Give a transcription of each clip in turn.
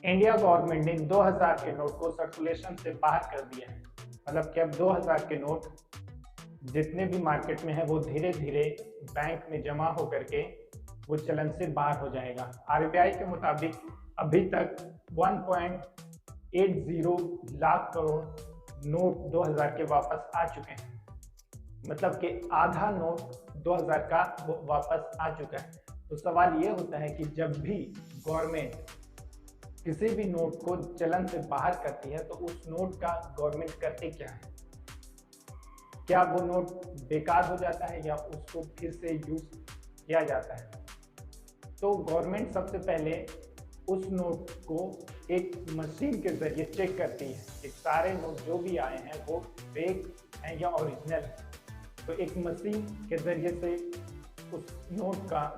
India government ने 2000 के note को सर्कुलेशन से बाहर कर दिया है। मतलब कि अब 2000 के नोट जितने भी मार्केट में है वो धीरे धीरे बैंक में जमा होकर के वो चलन से बाहर हो जाएगा। आरबीआई के मुताबिक अभी तक 1.80 लाख करोड़ नोट 2000 के वापस आ चुके हैं। मतलब कि आधा नोट 2000 का वापस आ चुका है। तो सवाल ये होता है कि जब भी गवर्नमेंट किसी भी नोट को चलन से बाहर करती है तो उस नोट का गवर्नमेंट करते क्या है? क्या वो नोट बेकार हो जाता है या उसको फिर से यूज किया जाता है? तो गवर्नमेंट सबसे पहले उस नोट को एक मशीन के जरिए चेक करती है कि सारे नोट जो भी आए हैं वो फेक हैं या ओरिजिनल है। तो एक मशीन के जरिए से उस नोट का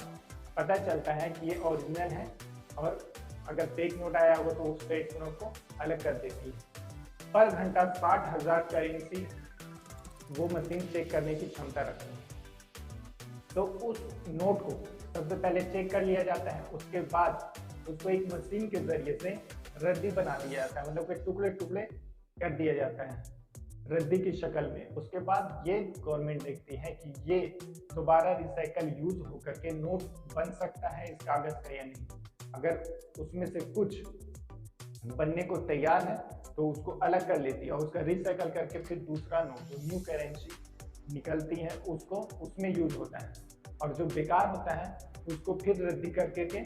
पता चलता है कि ये ओरिजिनल है, और अगर फेक नोट आया होगा तो उस फेक नोट को अलग कर देती है। पर घंटा 60,000 करेंसी वो मशीन चेक करने की क्षमता रखती है। तो उस नोट को सबसे पहले चेक कर लिया जाता है, उसके बाद उसको एक मशीन के जरिए से रद्दी बना दिया जाता है, मतलब कि टुकड़े टुकड़े कर दिया जाता है रद्दी की शक्ल में। उसके बाद ये गवर्नमेंट देखती है कि ये दोबारा रिसाइकल यूज होकर के नोट बन सकता है इस कागज का या नहीं। अगर उसमें से कुछ बनने को तैयार है तो उसको अलग कर लेती है और उसका रिसाइकल करके फिर दूसरा नोट जो न्यू करेंसी निकलती है उसको उसमें यूज होता है, और जो बेकार होता है उसको फिर रद्दी करके के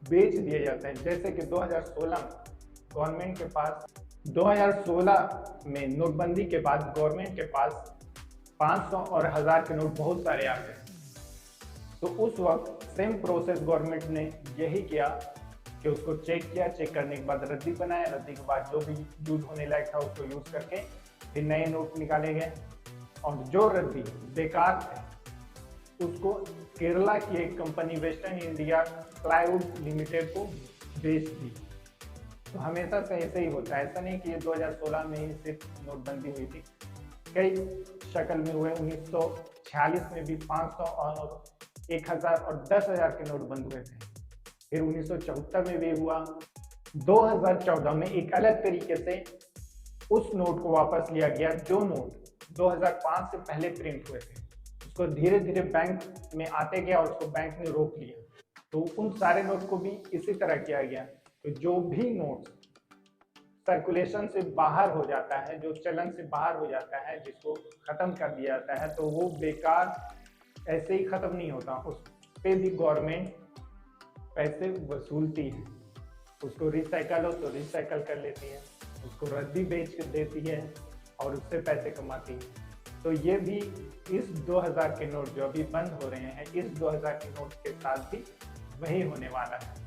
बेच दिया जाता है। जैसे कि 2016 गवर्नमेंट के पास 2016 में नोटबंदी के बाद गवर्नमेंट के पास 500 और 1000 के नोट बहुत सारे आ गए। तो उस वक्त सेम प्रोसेस गवर्नमेंट ने यही किया कि उसको चेक किया, चेक करने के बाद रद्दी बनाया, रद्दी के बाद जो भी यूज होने लायक था उसको यूज करके फिर नए नोट निकाले गए, और जो रद्दी बेकार थे उसको केरला की एक company western India plywood limited को बेच दी। तो हमेशा से ऐसे ही होता है, ऐसा नहीं कि ये 2016 में ही सिर्फ नोटबंदी हुई थी, कई शक्ल में हुए। 1946 में भी 500 और 1000 और 10,000 के नोट बंद हुए थे। फिर 1974 में भी हुआ। 2014 में एक अलग तरीके से उस नोट को वापस लिया गया जो नोट 2005 से पहले प्रिंट हुए थे। उसको धीरे धीरे बैंक में आते गया और उसको बैंक ने रोक लिया। तो उन सारे नोट को भी इसी तरह किया गया। तो जो भी नोट सर्कुलेशन से बाहर हो जाता है, जो चलन से बाहर हो जाता है, जिसको खत्म कर दिया जाता है, तो वो बेकार ऐसे ही खत्म नहीं होता, उस पे भी गवर्नमेंट पैसे वसूलती है। उसको रिसाइकल हो तो रिसाइकल कर लेती है, उसको रद्दी बेच देती है और उससे पैसे कमाती है। तो ये भी इस 2000 के नोट जो अभी बंद हो रहे हैं, इस 2000 के नोट के साथ भी वही होने वाला है।